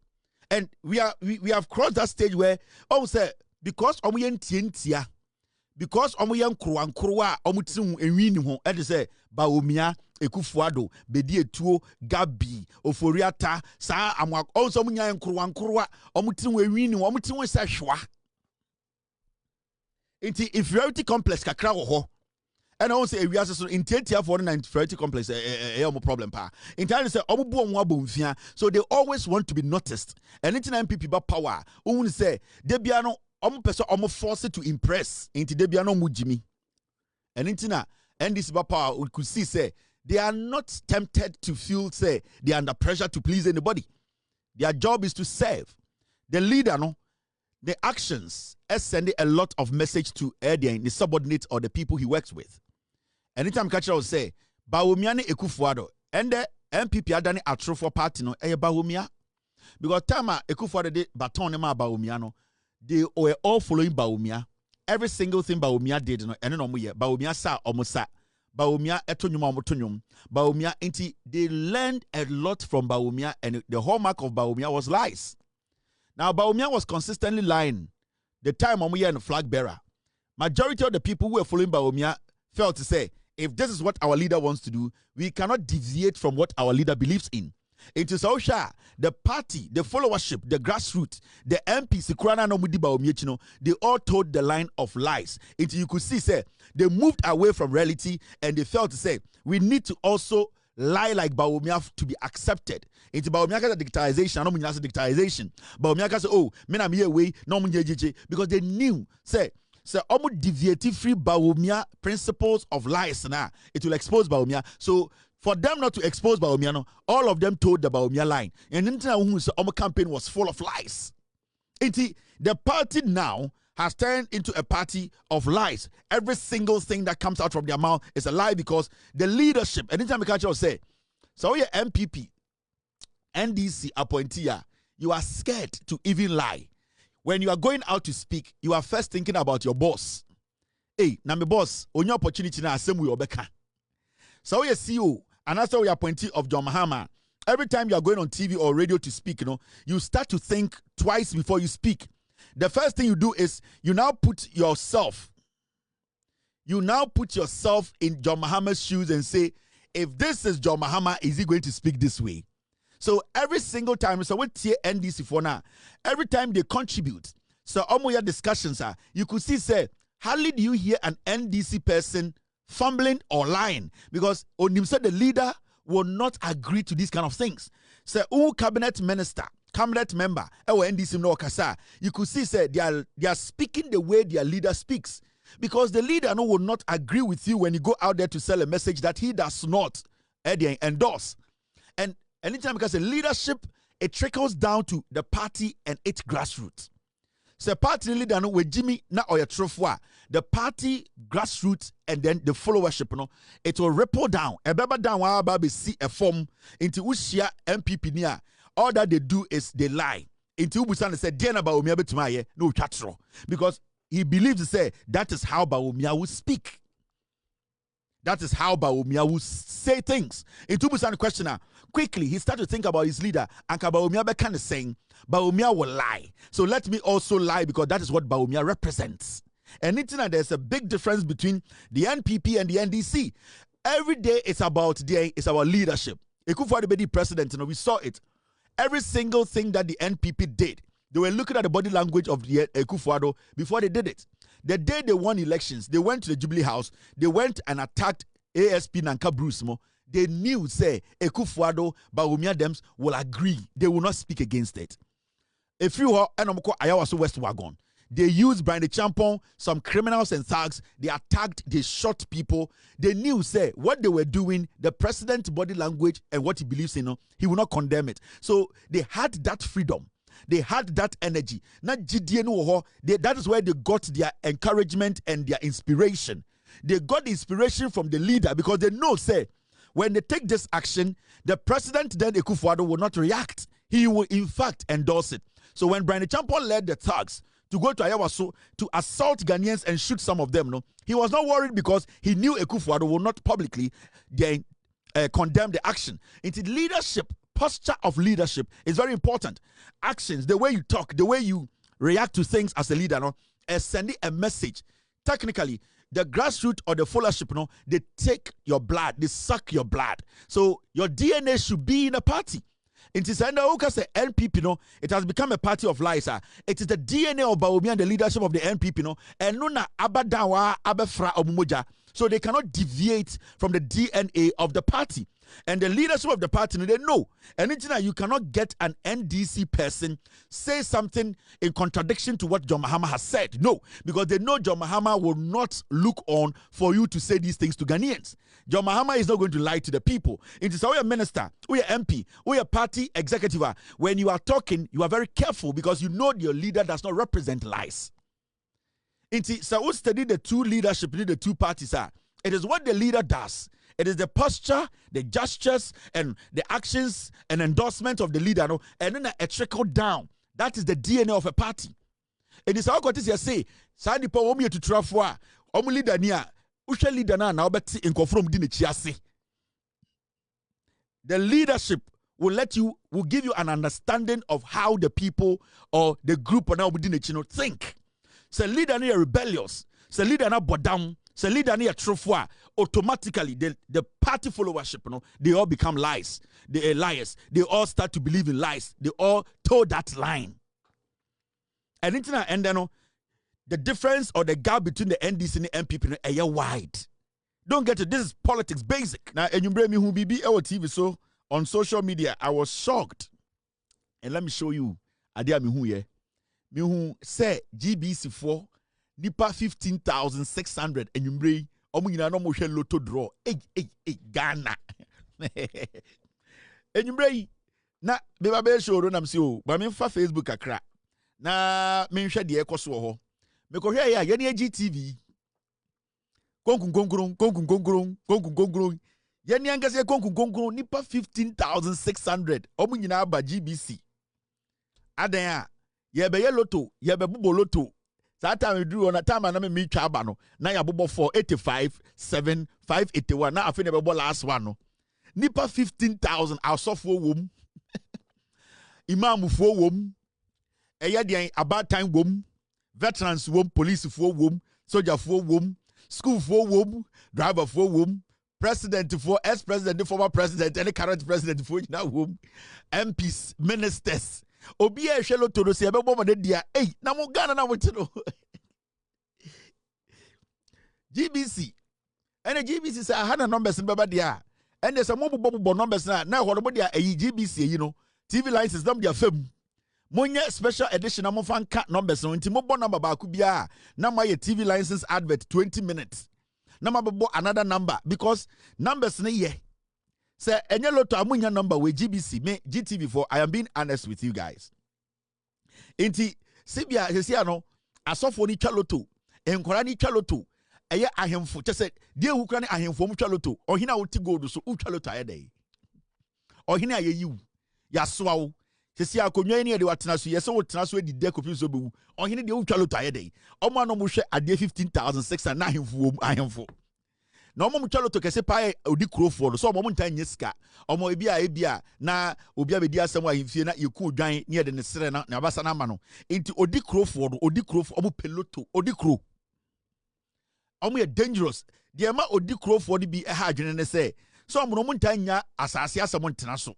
And we have crossed that stage where, say, because Omuyen because Omuyen Kruwa, Omutin, and we know, and say, Baumia, Akufo-Addo, Bedi Etuo, Gabi, Oforiata, Sa Amwak, also Munya and Kruwa, Omutin we win, Omutin we say shwa. Inti inferiority complex kakra ho. And I want to say we are so intentia for an inferiority complex problem pa. In time say omubu onwa bomfia, so they always want to be noticed. And anytime people ba power, who say they be no omu person omu force to impress. Inti they be no mujimi. And intina and this power we could see say they are not tempted to feel, say, they are under pressure to please anybody. Their job is to serve. The leader, no, the actions send a lot of message to the subordinates or the people he works with. Anytime catcher will say, Bawumiane Akufo-Addo, and the MPP adani atrofo party no, Bawumia. Because Tama Akufo-Addo de baton nema Bawumiano, they were all following Bawumia. Every single thing Bawumia did, no, and no muye, Bawumia sa omusa. Bawumia etonyuma omotonyum. Bawumia inti they learned a lot from Bawumia, and the hallmark of Bawumia was lies. Now Bawumia was consistently lying. The time Omuya and flag bearer, majority of the people who were following Bawumia felt to say if this is what our leader wants to do, we cannot deviate from what our leader believes in. It is also the party, the followership, the grassroots, the MPs, they all told the line of lies. Until you could see, say, they moved away from reality and they felt to say, we need to also lie like Bawumia to be accepted. It's Bawumia dictarization, no munyasa dictarization. Bawumia say, oh, men am here way, no munyasa, because they knew, say almost deviative free Bawumia principles of lies now. It will expose Bawumia. So for them not to expose Bawumia, no, all of them told the Bawumia line. And Ntim campaign was full of lies. The party now has turned into a party of lies. Every single thing that comes out from their mouth is a lie because the leadership, anytime the culture will say, so you're MPP, NDC appointee, you are scared to even lie. When you are going out to speak, you are first thinking about your boss. Hey, now my boss, on your opportunity now, same way Obeka. So you're CEO, and that's how we are appointee of John Mahama. Every time you are going on TV or radio to speak, you start to think twice before you speak. The first thing you do is you now put yourself in John Mahama's shoes and say, if this is John Mahama, is he going to speak this way? So every single time, so what tier NDC for now, every time they contribute, so your discussions are, you could see, say, hardly do you hear an NDC person fumbling or lying, because Onim said the leader will not agree to these kind of things. So, cabinet member, NDC no kasa, you could see, say, they are speaking the way their leader speaks, because the leader will not agree with you when you go out there to sell a message that he does not endorse. And anytime, because the leadership, it trickles down to the party and its grassroots. So party leader no with Jimmy na oya trofwa. The party grassroots and then the followership it will ripple down. A baba down wa baby see a form into ushia MPP niya. All that they do is they lie. Into Ubusan said Diana Bawumia betumaye no chatro, because he believes to say that is how Bawumia will speak. That is how Bawumia will say things. Into Ubusan questioner quickly he started to think about his leader and Bawumia be kind of saying Bawumia will lie. So let me also lie, because that is what Bawumia represents. And there's a big difference between the NPP and the NDC. Every day it's about leadership. Kuffour the president, we saw it. Every single thing that the NPP did, they were looking at the body language of the Kuffour before they did it. The day they won elections, they went to the Jubilee House, they went and attacked ASP Nanka Bruce Mo. They knew, say, Kuffour, Bawumia Dems will agree. They will not speak against it. If you are Ayawaso West Wagon, they used Brian the Champon, some criminals and thugs. They attacked, they shot people. They knew, say, what they were doing, the president's body language and what he believes in, he will not condemn it. So they had that freedom. They had that energy. That is where they got their encouragement and their inspiration. They got the inspiration from the leader, because they know, say, when they take this action, the president then Kuffour will not react. He will, in fact, endorse it. So when Brian Champon led the thugs to go to Ayawaso to assault Ghanaians and shoot some of them, he was not worried, because he knew Kuffour will not publicly condemn the action. Into leadership, posture of leadership is very important. Actions, the way you talk, the way you react to things as a leader, is sending a message. Technically, the grassroots or the followership, they take your blood, they suck your blood. So your DNA should be in a party. It is NPP, it has become a party of lies. It is the DNA of Bawumia and the leadership of the NPP, and nuna abadawa abefra omumoja. So they cannot deviate from the DNA of the party. And the leadership of the party, they know. And you cannot get an NDC person say something in contradiction to what John Mahama has said. No, because they know John Mahama will not look on for you to say these things to Ghanaians. John Mahama is not going to lie to the people. It is our minister, or your MP, or your party executive. When you are talking, you are very careful, because you know your leader does not represent lies. So we study the two leadership, the two parties are. It is what the leader does. It is the posture, the gestures, and the actions and endorsement of the leader, and then a trickle down. That is the DNA of a party. It is how God is say, Sadi po omi to trafwa, omu leader niya, usha leader na obeti in kuffour dine chiasi. The leadership will give you an understanding of how the people or the group or now think. So leader na rebellious, so leader na bodam, So leader near trofwa automatically the party followership, they all become lies. They are liars. They all start to believe in lies. They all toe that line. And then the difference or the gap between the NDC and the MPP is wide. Don't get it. This is politics basic. Now, and you bring me who BB our TV so on social media. I was shocked. And let me show you. Adia me who ye. Me who say GBC4 nipa 15,600 and you bring omuyina no mo hwe lotto draw. Hey Ghana. And you bring na beba be show ro nam si o. Ba me fa Facebook akra. Na me hwe de ekoso ho. Me ko hwe ya ye ne GTV. Konkun yeni angase konkun nipa 15,600 omu nyina aba GBC adan a ye be lotto ye be bubo lotto that time we do on time na me twa aba no na ya bobo 485 7 581 na afi ne be last one no nipa 15,000 asofo wom imam fo wom eye den about time wom veterans wom police fo wom soldier fo wom school for wom, driver for wom, president for ex-president, former president, and current president for now wom, MPs, ministers. Obi e shelo to se be bomba de dia. Hey, na mo Ghana na mo tino. GBC. And GBC say I had a numbers in baba dia. And there's a mobile numbers na ho dia GBC, TV licenses them dia fam. Monye special edition among fan cat numbers so inti mobile number ba kubia na my TV license advert 20 minutes na mabbo another number because numbers na ye say enye lotto amunya number we GBC me GTV4 I am being honest with you guys inti sibia sesi ano asofo ni twa lotto enkora ni twa lotto eye ahemfo chese die hukra ni ahemfo mu twa lotto ohina woti gold so utwa lotto ayedai ohina ayeyiwu ya soawo sisi akonwa ni de watena so yese wotena so edi de kopi so bewu ohene de utwa lotto ayedai omo ano mo hwe ade 15,600 na ahemfo na omo mutwa lotto kese pa odi krofo no so omo ntan nyesika omo ebia na obi abedi asem ahemfie na yeku odwan ne de ne sere na abasa na ama no enti odi krofo omo peloto odi kro omo ye dangerous de ma odi krofo de bi ha adwene ne se so omo no ntan nya asase asem ntena so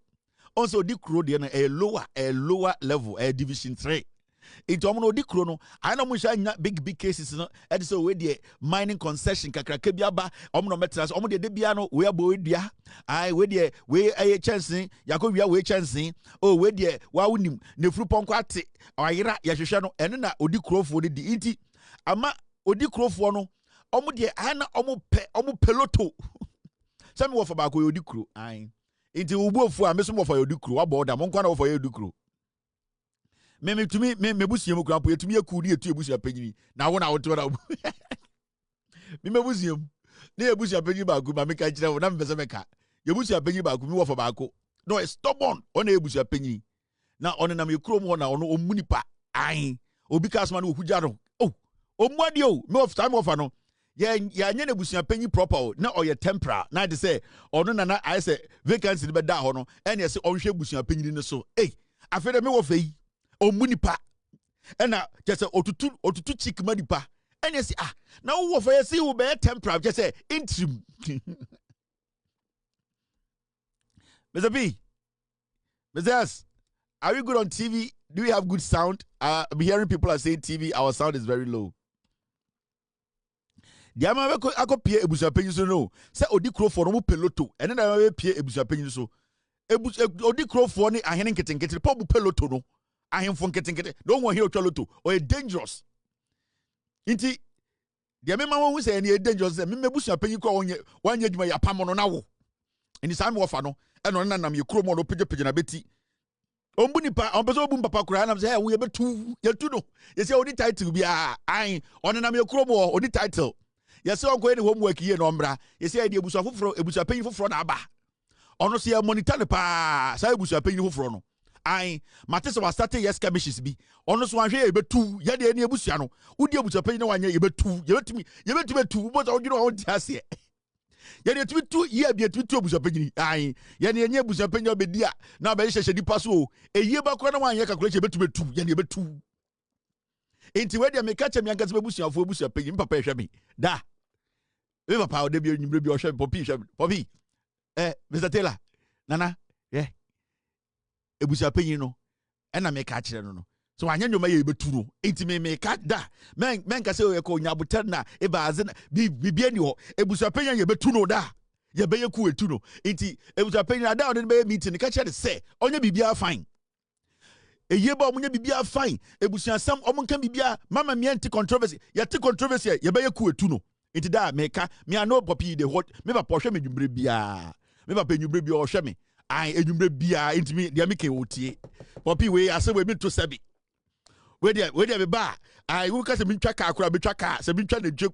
also di kro de na a lower level a division 3 into omo no di kro no I know mo sha nya big cases no e so we de mining concession kakraka bi aba omo no metra omo de bia no we abo edua ai we de we aye chance yakowia we chance oh we de wa wonim ne furu ponko ate oyera ya hwehwe no ene na odi krofo de di inti ama odi krofo no omo de ana omo peloto Sammy wo fa ba ko odi kro ai inti ubuofu a meso for yodukru waboda mo nkwa na for yodukru me busiem kura po yetumi akudi etu ebusia panyini na wo na wo to na me busiem na ebusia panyini ba ku ma me ka kire wo na me pese meka ebusia panyini ba ku me wo for ba ko no stubborn ona ebusia panyini na ona na me kuro mo na ono omunipa ai obi ka asma na okuja no oh omuade o me of time of no ya nya na busia panyi proper na oye tempera na de say ono na I say vacancy be da ho no ene say onhwe busia panyi ni so afede me wo fei omunipa ena just say otutu chick manipa ene say na wo for say wo be tempera just say Ntim Mr. B Mr. S, are we good on TV? Do we have good sound? I'm hearing people are saying TV our sound is very low. Diama ako pie ebusia panyi so no se odi krofo no mo peloto ene na we pie ebusia panyi so odi krofo ni ahene nketenkete po bu peloto no ahemfo nketenkete don't want here loto or dangerous inti dia me ma won say ene dangerous me mebusia panyi ko wanye djuma ya pam no na wo eni sa me wofa no ene no nam ye kromo no pege na beti ombu nipa ompeso obu papa kura na say we be tu ye tu no ye say odi title bia ai ono nam ye kromo odi title yes onko any homework here no mbra yes say dey ebusu afoforo ebusu apanyi foforo na aba ono se monitor ne pa say ebusu apanyi foforo no ai mate so start yes commissions bi ono so anhwe e betu ye dey ne ebusu no udi ebusu apanyi na wanye ye betu ye betumi betu bo so odwino won tiase ye dey tumi tu ye bia tumi tu ebusu apanyi ai ye ne enye ebusu apanyi obedi a na ba hye di paso eyi ba kro na wanye calculate betumi betu ye ne betu enti we dey me catch me angase ebusu afo ebusu apanyi papa ehwe me da We papa o de bi enyimbre bi o hwe popi Mr. Taylor nana ebusia panyin no na me ka kire no so anya nyoma ye betu no enti me ka da men ka se o ye ko nyabuter na e baaze na bibia ni ho ebusia panyin ye betu no da ye be ye ku etu no enti ebusia panyin ada o de be meeting ka kire se onye bibia fine eye ba omunye bibia fine ebusia sam omunka bibia mama me anti controversy ye ti controversy ye be ye ku etu no enti da me ka me ano popi de hot me ba pohwe me dwumbre bia me ba penyumbre bia o hwe me ai enyumbre bia enti me dia me ke otie popi we ase we me to sebi we dia be ba ai wo ka se mentwa ka akura betwa ka se mentwa na dwe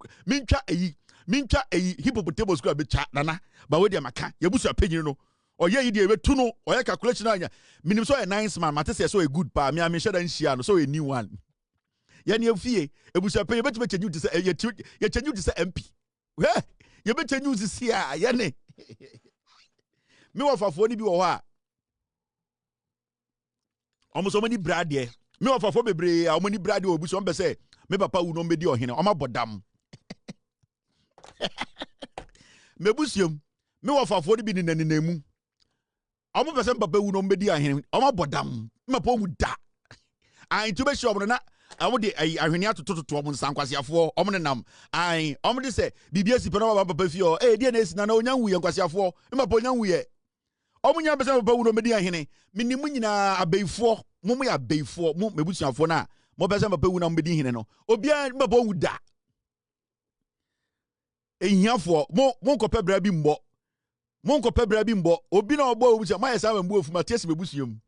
mentwa eyi hippopotamus kura betwa nana ba we dia maka ye busu apenyin no oye yi dia betu no oye calculation anya minim so ye nice man mate se so a good pa me am sheda nhia no so a new one ye ne afie ebusu apenyin betu change to say ye change to say MP we ye be change to see a ye ne me wa fafo ni bi wo ha omo many brade me wa fafo bebre a omo ni brade obuso mbe se me papa wu no mbedi ohene o ma bodam me busium me wa fafo ni bi ni nanenemu omo pese papa wu no mbedi ahene o ma bodam me papa wu da an to be sure omo na omo de ahene atototo omo nsankwasiafo omo ne nam an omo de se bibia sipe na papa fio die na esi na onyanwu ye nkwasiafo me papa onyanwu ye omunya bese papa wu no medi ahene minimu nyina abeifo mumu ya abeifo mu mebusuafo na mo bese papa wu na medi ahene no obia papa wu da ehiafo mo nkopɛ bra bi mbo obi na obo obusia ma yesa mbu ofu matias mebusuam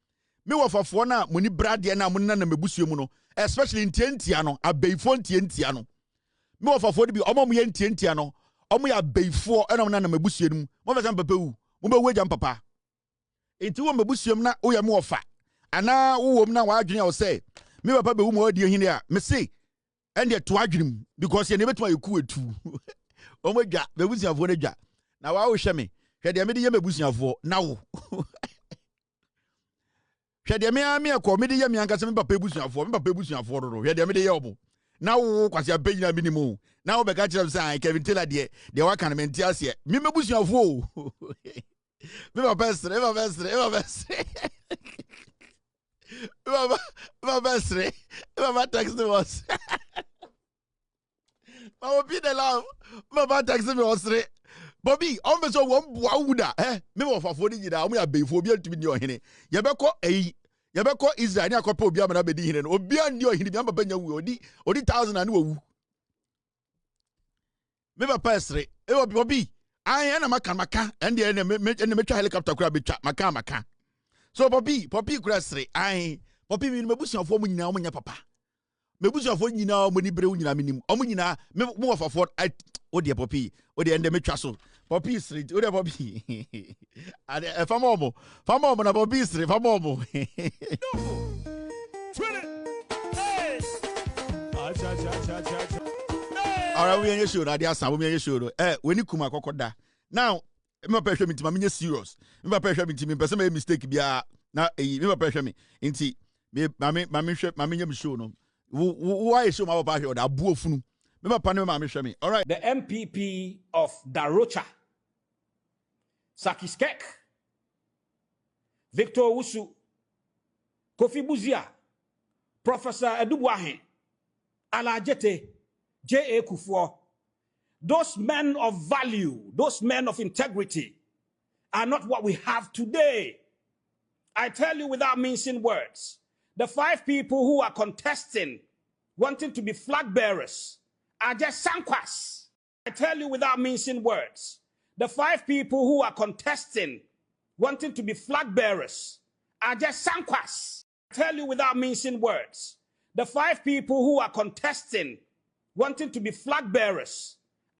me wofafo na muni brade na muni na mebusuam no especially ntiantia no abeifo ntiantia no me wofafo bi omo ye ntiantia no omo ya abeifo na na mebusuam mo bese papa wu mo be wejam papa enti wo mebusuam na wo ya me ofa ana wo na wa adwene o say me papa be wu mo adi hine a me say ende to adwenem because ye ne betuma yeku etu o mo dwa mebusuafo na dwa na wa wo hwe me hwe de me de ye mebusuafo na wo hwe de me akọ me de ye me anka se me papa ebusuafo ro hwe de me de ye obo na wo kwase apanyina minimum na wo be ka kire say Kevin Taylor de wa kan me ntia se me mebusuafo me va pestre ma text me was ma obi de love ma text me was Bobby on be so won bua wuda me wo fafo ni nyina omo ya beifo obi antumi ni ohene ye beko Israel ni akopa obi amana bedi hene no obi an ni ohene bi am baba nya wu odi 1000 ani wu me ba pestre Bobby I na maka and the me try helicopter kura betwa maka so Bobby kura sre Bobby me mebusuafo mu nyina omunya papa mebusuafo nyina omu ni bre nyina minim omu nyina me mo wafafo o de Bobby o de ende metwa so Bobby sre o de Bobby ade famo na Bobby sre famo Alright, we ain't sure that they are some we ain't sure. When you come akokoda. Now, me pressure me to me serious. Me pressure me to me person make mistake bia na me pressure me. Inti me mami nyam show no. Why show my papa or abu ofunu. Me papa no mami hwe me. Alright. The MPP of Darocha, Sakiskek, Victor Wusu, Kofi Buzia, Professor Adwoa, Alajete, J.A. Kuffour, those men of value, those men of integrity are not what we have today. I tell you without mincing words, the 5 people who are contesting, wanting to be flag bearers, are just sankwas. I tell you without mincing words, the 5 people who are contesting, wanting to be flag bearers, are just sankwas. I tell you without mincing words, the 5 people who are contesting, wanting to be flag bearers,